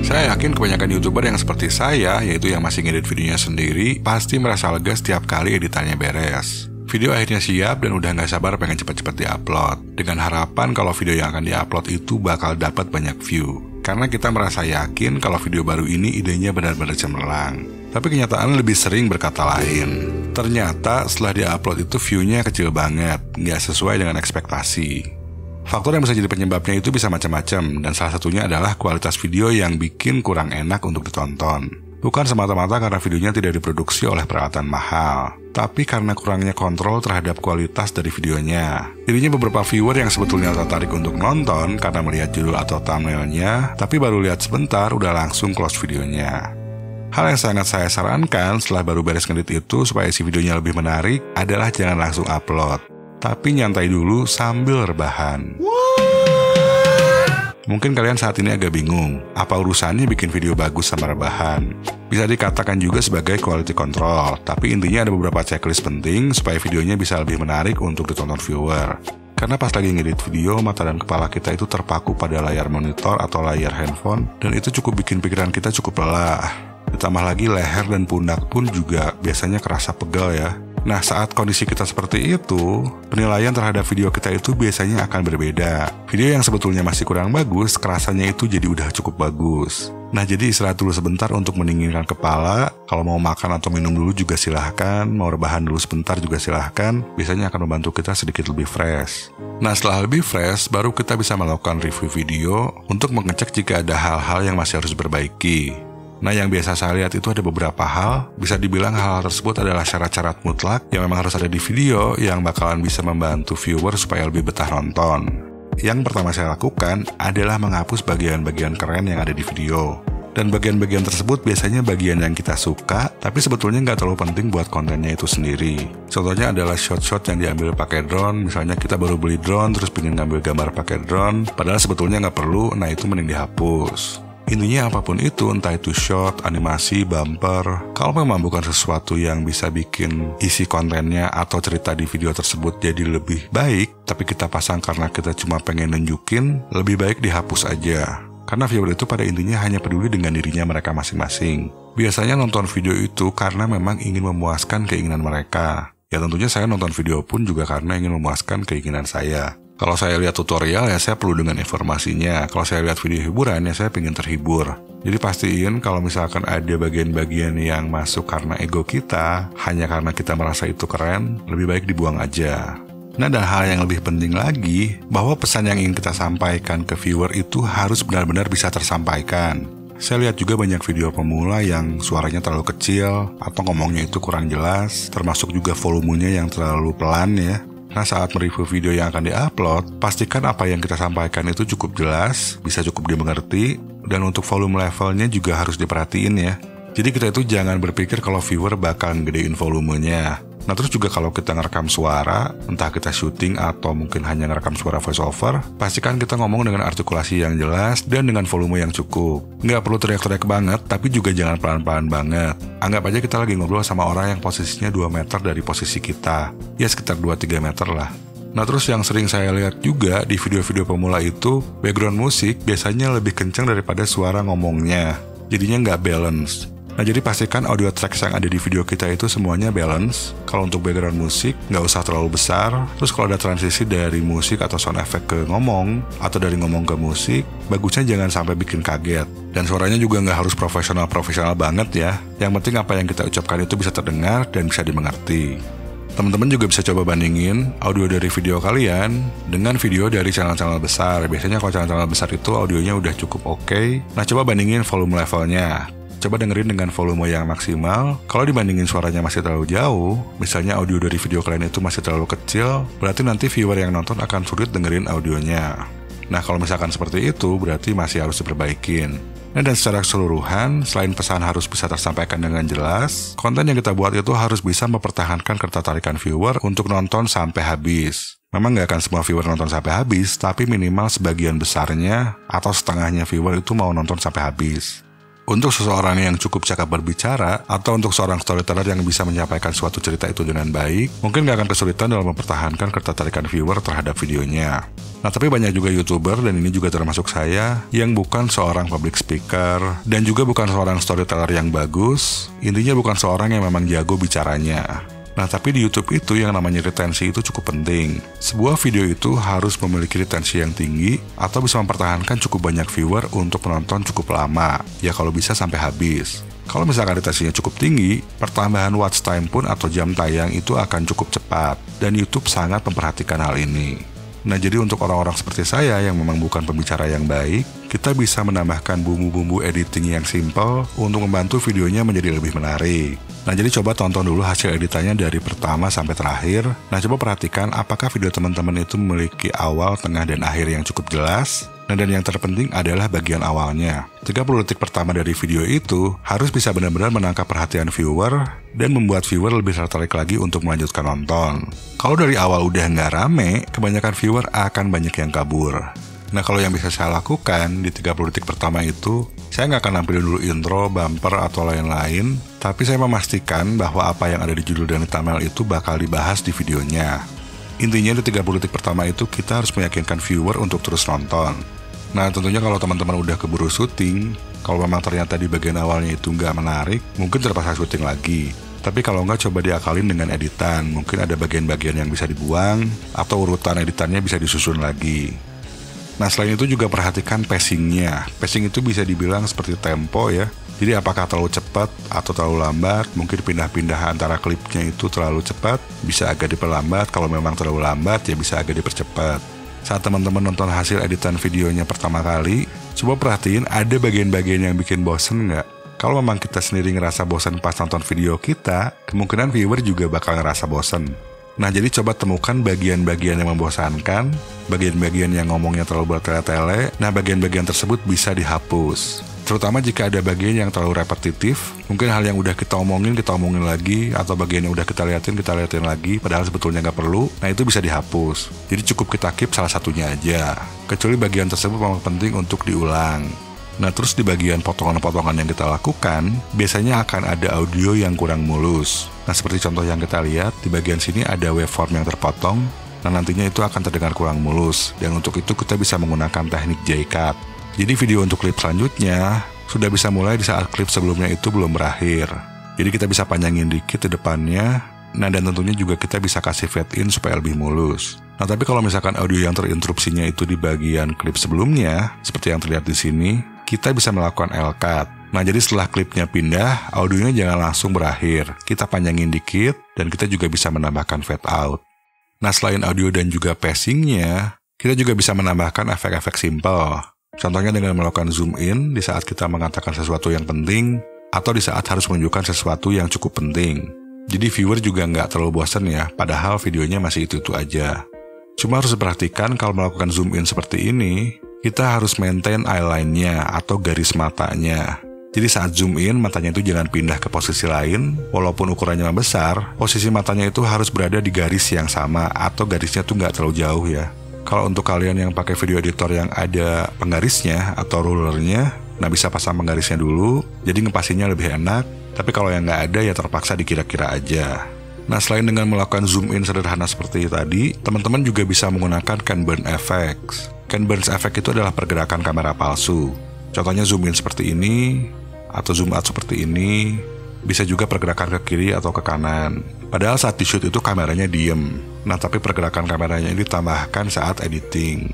Saya yakin kebanyakan YouTuber yang seperti saya, yaitu yang masih ngedit videonya sendiri, pasti merasa lega setiap kali editannya beres. Video akhirnya siap dan udah gak sabar pengen cepet-cepet diupload, dengan harapan kalau video yang akan diupload itu bakal dapat banyak view. Karena kita merasa yakin kalau video baru ini idenya benar-benar cemerlang. Tapi kenyataan lebih sering berkata lain. Ternyata setelah diupload itu view-nya kecil banget, gak sesuai dengan ekspektasi. Faktor yang bisa jadi penyebabnya itu bisa macam-macam, dan salah satunya adalah kualitas video yang bikin kurang enak untuk ditonton. Bukan semata-mata karena videonya tidak diproduksi oleh peralatan mahal, tapi karena kurangnya kontrol terhadap kualitas dari videonya. Jadinya beberapa viewer yang sebetulnya tertarik untuk nonton karena melihat judul atau thumbnailnya, tapi baru lihat sebentar udah langsung close videonya. Hal yang sangat saya sarankan setelah baru beres ngedit itu supaya si videonya lebih menarik adalah jangan langsung upload, tapi nyantai dulu sambil rebahan. Mungkin kalian saat ini agak bingung, apa urusannya bikin video bagus sama rebahan? Bisa dikatakan juga sebagai quality control, tapi intinya ada beberapa checklist penting supaya videonya bisa lebih menarik untuk ditonton viewer. Karena pas lagi ngedit video, mata dan kepala kita itu terpaku pada layar monitor atau layar handphone, dan itu cukup bikin pikiran kita cukup lelah. Ditambah lagi leher dan pundak pun juga biasanya kerasa pegal ya. Nah, saat kondisi kita seperti itu, penilaian terhadap video kita itu biasanya akan berbeda. Video yang sebetulnya masih kurang bagus, kerasanya itu jadi udah cukup bagus. Nah, jadi istirahat dulu sebentar untuk mendinginkan kepala. Kalau mau makan atau minum dulu juga silahkan. Mau rebahan dulu sebentar juga silahkan. Biasanya akan membantu kita sedikit lebih fresh. Nah, setelah lebih fresh, baru kita bisa melakukan review video untuk mengecek jika ada hal-hal yang masih harus diperbaiki. Nah, yang biasa saya lihat itu ada beberapa hal, bisa dibilang hal-hal tersebut adalah syarat-syarat mutlak yang memang harus ada di video yang bakalan bisa membantu viewer supaya lebih betah nonton. Yang pertama saya lakukan adalah menghapus bagian-bagian keren yang ada di video. Dan bagian-bagian tersebut biasanya bagian yang kita suka, tapi sebetulnya nggak terlalu penting buat kontennya itu sendiri. Contohnya adalah shot-shot yang diambil pakai drone, misalnya kita baru beli drone terus pengen ngambil gambar pakai drone, padahal sebetulnya nggak perlu, nah itu mending dihapus. Intinya apapun itu, entah itu shot, animasi, bumper, kalau memang bukan sesuatu yang bisa bikin isi kontennya atau cerita di video tersebut jadi lebih baik, tapi kita pasang karena kita cuma pengen nunjukin, lebih baik dihapus aja. Karena viewer itu pada intinya hanya peduli dengan dirinya mereka masing-masing. Biasanya nonton video itu karena memang ingin memuaskan keinginan mereka. Ya tentunya saya nonton video pun juga karena ingin memuaskan keinginan saya. Kalau saya lihat tutorial ya saya perlu dengan informasinya. Kalau saya lihat video hiburan ya saya pengen terhibur. Jadi pastiin kalau misalkan ada bagian-bagian yang masuk karena ego kita, hanya karena kita merasa itu keren, lebih baik dibuang aja. Nah, dan hal yang lebih penting lagi, bahwa pesan yang ingin kita sampaikan ke viewer itu harus benar-benar bisa tersampaikan. Saya lihat juga banyak video pemula yang suaranya terlalu kecil, atau ngomongnya itu kurang jelas, termasuk juga volumenya yang terlalu pelan ya. Nah, saat mereview video yang akan diupload, pastikan apa yang kita sampaikan itu cukup jelas, bisa cukup dimengerti, dan untuk volume levelnya juga harus diperhatiin ya. Jadi kita itu jangan berpikir kalau viewer bakal gedein volumenya. Nah, terus juga kalau kita ngerekam suara, entah kita syuting atau mungkin hanya ngerekam suara voiceover, pastikan kita ngomong dengan artikulasi yang jelas dan dengan volume yang cukup. Nggak perlu teriak-teriak banget, tapi juga jangan pelan-pelan banget. Anggap aja kita lagi ngobrol sama orang yang posisinya 2 meter dari posisi kita. Ya sekitar 2-3 meter lah. Nah, terus yang sering saya lihat juga di video-video pemula itu, background musik biasanya lebih kencang daripada suara ngomongnya. Jadinya nggak balance. Nah, jadi pastikan audio tracks yang ada di video kita itu semuanya balance. Kalau untuk background musik, nggak usah terlalu besar. Terus kalau ada transisi dari musik atau sound effect ke ngomong, atau dari ngomong ke musik, bagusnya jangan sampai bikin kaget. Dan suaranya juga nggak harus profesional banget ya. Yang penting apa yang kita ucapkan itu bisa terdengar dan bisa dimengerti. Teman-teman juga bisa coba bandingin audio dari video kalian dengan video dari channel-channel besar. Biasanya kalau channel-channel besar itu audionya udah cukup oke. Nah, coba bandingin volume levelnya. Coba dengerin dengan volume yang maksimal. Kalau dibandingin suaranya masih terlalu jauh, misalnya audio dari video kalian itu masih terlalu kecil, berarti nanti viewer yang nonton akan sulit dengerin audionya. Nah, kalau misalkan seperti itu, berarti masih harus diperbaikin. Nah, dan secara keseluruhan, selain pesan harus bisa tersampaikan dengan jelas, konten yang kita buat itu harus bisa mempertahankan ketertarikan viewer untuk nonton sampai habis. Memang nggak akan semua viewer nonton sampai habis, tapi minimal sebagian besarnya atau setengahnya viewer itu mau nonton sampai habis. Untuk seseorang yang cukup cakap berbicara, atau untuk seorang storyteller yang bisa menyampaikan suatu cerita itu dengan baik, mungkin gak akan kesulitan dalam mempertahankan ketertarikan viewer terhadap videonya. Nah, tapi banyak juga YouTuber, dan ini juga termasuk saya, yang bukan seorang public speaker, dan juga bukan seorang storyteller yang bagus, intinya bukan seorang yang memang jago bicaranya. Nah, tapi di YouTube itu yang namanya retensi itu cukup penting. Sebuah video itu harus memiliki retensi yang tinggi atau bisa mempertahankan cukup banyak viewer untuk penonton cukup lama. Ya kalau bisa sampai habis. Kalau misalkan retensinya cukup tinggi, pertambahan watch time pun atau jam tayang itu akan cukup cepat. Dan YouTube sangat memperhatikan hal ini. Nah, jadi untuk orang-orang seperti saya yang memang bukan pembicara yang baik, kita bisa menambahkan bumbu-bumbu editing yang simple untuk membantu videonya menjadi lebih menarik. Nah, jadi coba tonton dulu hasil editannya dari pertama sampai terakhir. Nah, coba perhatikan apakah video teman-teman itu memiliki awal, tengah, dan akhir yang cukup jelas. Nah, dan yang terpenting adalah bagian awalnya. 30 detik pertama dari video itu harus bisa benar-benar menangkap perhatian viewer dan membuat viewer lebih tertarik lagi untuk melanjutkan nonton. Kalau dari awal udah nggak rame, kebanyakan viewer akan banyak yang kabur. Nah, kalau yang bisa saya lakukan di 30 detik pertama itu, saya nggak akan nampilin dulu intro, bumper, atau lain-lain, tapi saya memastikan bahwa apa yang ada di judul dan thumbnail itu bakal dibahas di videonya. Intinya di 30 detik pertama itu kita harus meyakinkan viewer untuk terus nonton. Nah, tentunya kalau teman-teman udah keburu syuting, kalau memang ternyata di bagian awalnya itu nggak menarik, mungkin terpaksa syuting lagi. Tapi kalau nggak, coba diakalin dengan editan. Mungkin ada bagian-bagian yang bisa dibuang, atau urutan editannya bisa disusun lagi. Nah, selain itu juga perhatikan pacingnya. Pacing itu bisa dibilang seperti tempo ya. Jadi apakah terlalu cepat atau terlalu lambat, mungkin pindah-pindah antara klipnya itu terlalu cepat, bisa agak diperlambat. Kalau memang terlalu lambat, ya bisa agak dipercepat. Saat teman-teman nonton hasil editan videonya pertama kali, coba perhatiin ada bagian-bagian yang bikin bosen nggak? Kalau memang kita sendiri ngerasa bosen pas nonton video kita, kemungkinan viewer juga bakal ngerasa bosen. Nah, jadi coba temukan bagian-bagian yang membosankan, bagian-bagian yang ngomongnya terlalu bertele-tele. Nah, bagian-bagian tersebut bisa dihapus. Terutama jika ada bagian yang terlalu repetitif, mungkin hal yang udah kita omongin lagi, atau bagian yang udah kita liatin lagi, padahal sebetulnya nggak perlu, nah itu bisa dihapus. Jadi cukup kita keep salah satunya aja. Kecuali bagian tersebut memang penting untuk diulang. Nah, terus di bagian potongan-potongan yang kita lakukan, biasanya akan ada audio yang kurang mulus. Nah, seperti contoh yang kita lihat, di bagian sini ada waveform yang terpotong, nah nantinya itu akan terdengar kurang mulus, dan untuk itu kita bisa menggunakan teknik J-Cut. Jadi video untuk klip selanjutnya sudah bisa mulai di saat klip sebelumnya itu belum berakhir. Jadi kita bisa panjangin dikit di depannya. Nah, dan tentunya juga kita bisa kasih fade in supaya lebih mulus. Nah, tapi kalau misalkan audio yang terinterupsinya itu di bagian klip sebelumnya, seperti yang terlihat di sini, kita bisa melakukan L-cut. Nah, jadi setelah klipnya pindah, audionya jangan langsung berakhir. Kita panjangin dikit, dan kita juga bisa menambahkan fade out. Nah, selain audio dan juga pacingnya, kita juga bisa menambahkan efek-efek simple. Contohnya dengan melakukan zoom in di saat kita mengatakan sesuatu yang penting, atau di saat harus menunjukkan sesuatu yang cukup penting. Jadi viewer juga nggak terlalu bosan ya, padahal videonya masih itu-itu aja. Cuma harus perhatikan kalau melakukan zoom in seperti ini, kita harus maintain eyeline-nya atau garis matanya. Jadi saat zoom in, matanya itu jangan pindah ke posisi lain, walaupun ukurannya besar, posisi matanya itu harus berada di garis yang sama, atau garisnya tuh nggak terlalu jauh ya. Kalau untuk kalian yang pakai video editor yang ada penggarisnya atau rulernya, nah bisa pasang penggarisnya dulu, jadi ngepasinnya lebih enak. Tapi kalau yang nggak ada ya terpaksa dikira-kira aja. Nah, selain dengan melakukan zoom in sederhana seperti tadi, teman-teman juga bisa menggunakan Can Burn Effects. Can Burn Effect itu adalah pergerakan kamera palsu. Contohnya zoom in seperti ini, atau zoom out seperti ini. Bisa juga pergerakan ke kiri atau ke kanan. Padahal saat di-shoot itu kameranya diem. Nah, tapi pergerakan kameranya ini ditambahkan saat editing.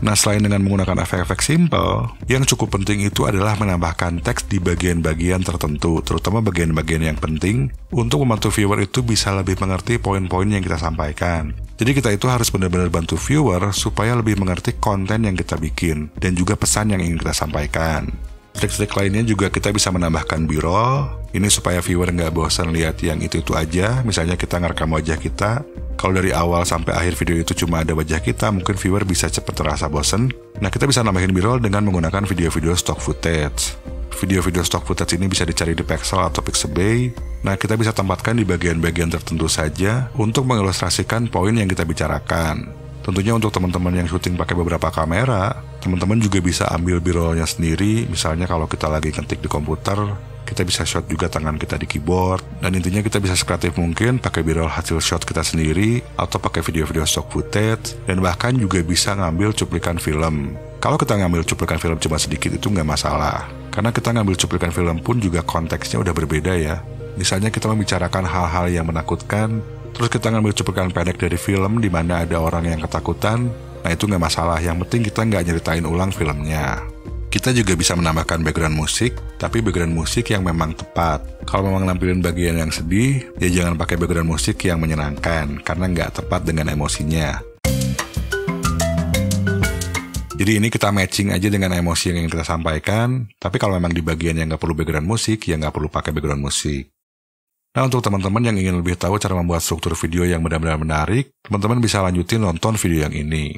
Nah, selain dengan menggunakan efek-efek simple, yang cukup penting itu adalah menambahkan teks di bagian-bagian tertentu, terutama bagian-bagian yang penting, untuk membantu viewer itu bisa lebih mengerti poin-poin yang kita sampaikan. Jadi kita itu harus benar-benar bantu viewer supaya lebih mengerti konten yang kita bikin, dan juga pesan yang ingin kita sampaikan. Trik-trik lainnya juga kita bisa menambahkan B-roll. Ini supaya viewer nggak bosan lihat yang itu-itu aja. Misalnya kita ngerekam wajah kita. Kalau dari awal sampai akhir video itu cuma ada wajah kita, mungkin viewer bisa cepat terasa bosan. Nah, kita bisa nambahin B-roll dengan menggunakan video-video stock footage. Video-video stock footage ini bisa dicari di Pexel atau Pixabay. Nah, kita bisa tempatkan di bagian-bagian tertentu saja untuk mengilustrasikan poin yang kita bicarakan. Tentunya untuk teman-teman yang syuting pakai beberapa kamera, teman-teman juga bisa ambil B-rollnya sendiri. Misalnya kalau kita lagi ngetik di komputer, kita bisa shot juga tangan kita di keyboard. Dan intinya kita bisa sekreatif mungkin pakai B-roll hasil shot kita sendiri, atau pakai video-video stock footage, dan bahkan juga bisa ngambil cuplikan film. Kalau kita ngambil cuplikan film cuma sedikit itu nggak masalah, karena kita ngambil cuplikan film pun juga konteksnya udah berbeda ya. Misalnya kita membicarakan hal-hal yang menakutkan, terus kita ngambil cuplikan pendek dari film di mana ada orang yang ketakutan, nah itu nggak masalah, yang penting kita nggak nyeritain ulang filmnya. Kita juga bisa menambahkan background musik, tapi background musik yang memang tepat. Kalau memang nampilin bagian yang sedih, ya jangan pakai background musik yang menyenangkan, karena nggak tepat dengan emosinya. Jadi ini kita matching aja dengan emosi yang ingin kita sampaikan, tapi kalau memang di bagian yang nggak perlu background musik, ya nggak perlu pakai background musik. Nah, untuk teman-teman yang ingin lebih tahu cara membuat struktur video yang benar-benar menarik, teman-teman bisa lanjutin nonton video yang ini.